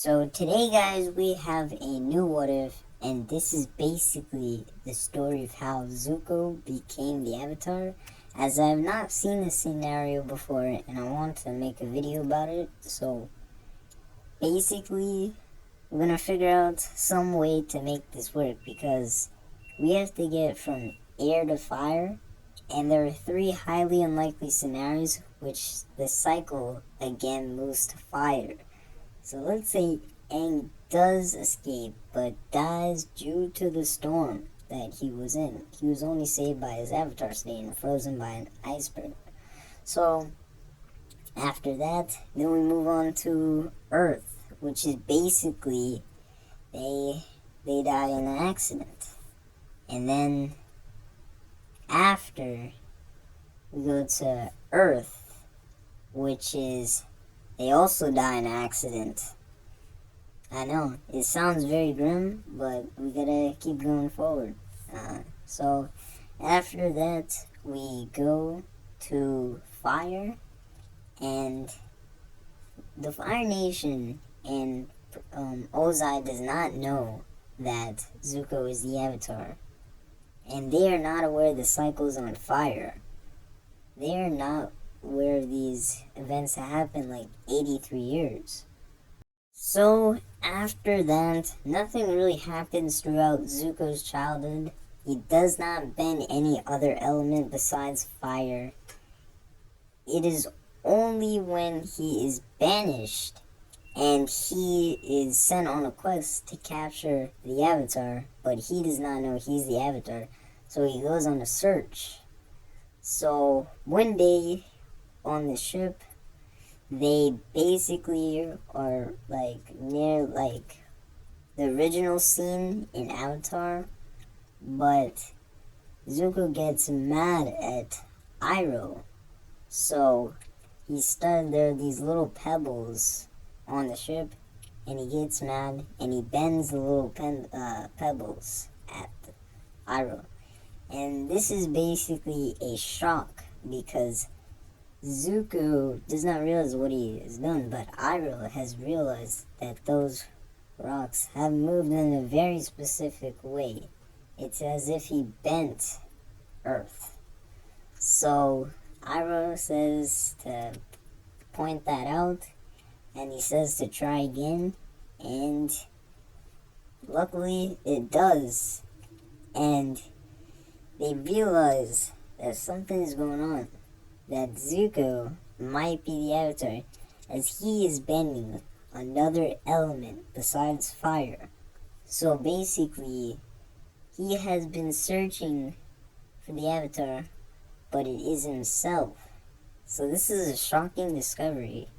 So today, guys, we have a new what if, and this is basically the story of how Zuko became the Avatar, as I have not seen this scenario before and I want to make a video about it. So basically, we're gonna figure out some way to make this work because we have to get from air to fire, and there are three highly unlikely scenarios which the cycle again moves to fire. So let's say Aang does escape but dies due to the storm that he was in. He was only saved by his avatar staying frozen by an iceberg. So after that, then we move on to Earth, which is basically they die in an accident. And then after we go to Earth, which is they also die in an accident. I know, it sounds very grim, but we gotta keep going forward. So after that, we go to Fire, and the Fire Nation and Ozai does not know that Zuko is the Avatar, and they are not aware the cycle's on fire. They are not aware these events happen like 83 years. So after that, nothing really happens throughout Zuko's childhood. He does not bend any other element besides fire. It is only when he is banished and he is sent on a quest to capture the Avatar, but he does not know he's the Avatar, so he goes on a search. So one day on the ship, they basically are like near like the original scene in Avatar, but Zuko gets mad at Iroh. So there are these little pebbles on the ship, and he gets mad and he bends the little pebbles at Iroh. And this is basically a shock because Zuko does not realize what he has done, but Iroh has realized that those rocks have moved in a very specific way. It's as if he bent Earth. So Iroh says to point that out, and he says to try again, and luckily it does. And they realize that something is going on, that Zuko might be the Avatar, as he is bending another element besides fire. So basically, he has been searching for the Avatar, but it is himself. So this is a shocking discovery,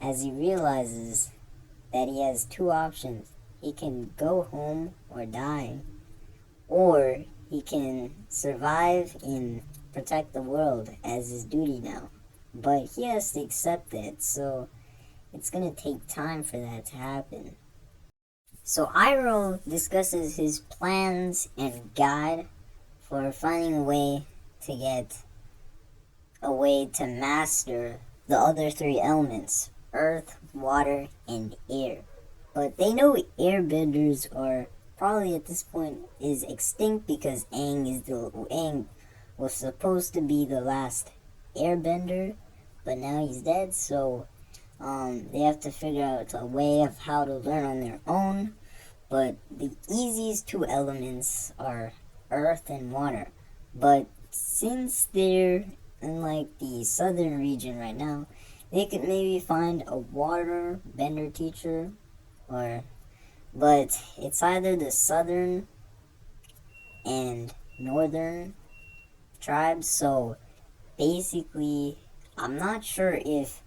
as he realizes that he has two options. He can go home or die, or he can survive and protect the world as his duty now. But he has to accept it, so it's gonna take time for that to happen. So Iroh discusses his plans and guide for finding a way to master the other three elements: earth, water, and air. But they know airbenders are probably at this point is extinct because Aang was supposed to be the last airbender, but now he's dead. So they have to figure out a way of how to learn on their own. But the easiest two elements are earth and water. But since they're in like the southern region right now, they could maybe find a water bender teacher, but it's either the southern and northern tribes. So basically, I'm not sure if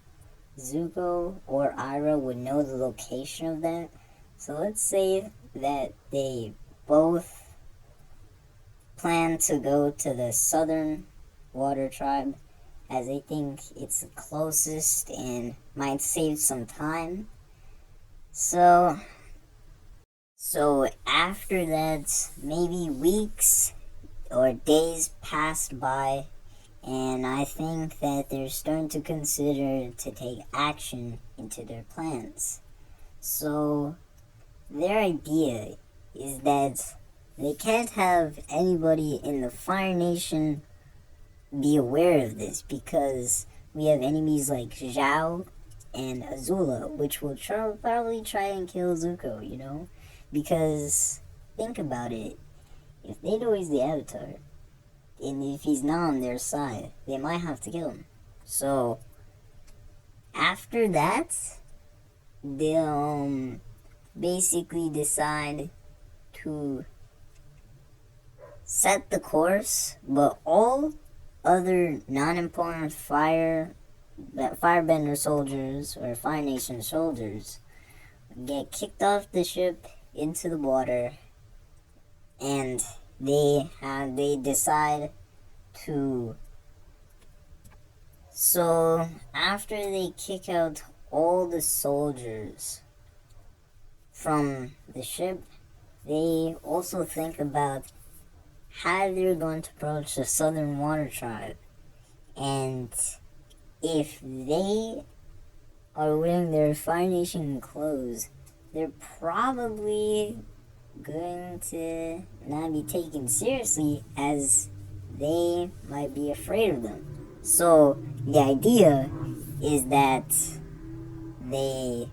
Zuko or Iroh would know the location of that. So let's say that they both plan to go to the southern water tribe, as they think it's the closest and might save some time. So after that, maybe weeks or days passed by, and I think that they're starting to consider to take action into their plans. So their idea is that they can't have anybody in the Fire Nation be aware of this because we have enemies like Zhao and Azula, which will probably try and kill Zuko, you know? Because, think about it, if they know he's the Avatar, and if he's not on their side, they might have to kill him. So, after that, they'll basically decide to set the course, but all other non-important firebender soldiers or Fire Nation soldiers get kicked off the ship into the water, and they decide to. So after they kick out all the soldiers from the ship, they also think about how they're going to approach the Southern Water Tribe. And if they are wearing their Fire Nation clothes, they're probably going to not be taken seriously as they might be afraid of them. So the idea is that they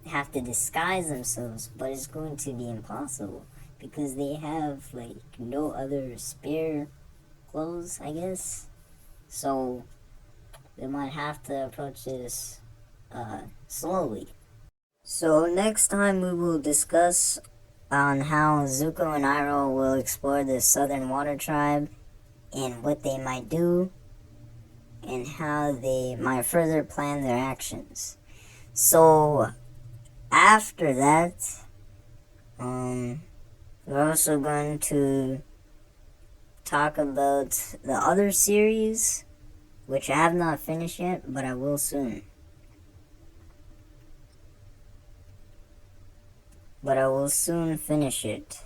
have to disguise themselves, but it's going to be impossible because they have like no other spare clothes, I guess. So they might have to approach this slowly. So next time we will discuss on how Zuko and Iroh will explore the Southern Water Tribe and what they might do and how they might further plan their actions. So after that, we're also going to talk about the other series, which I have not finished yet, but I will soon. But I will soon finish it.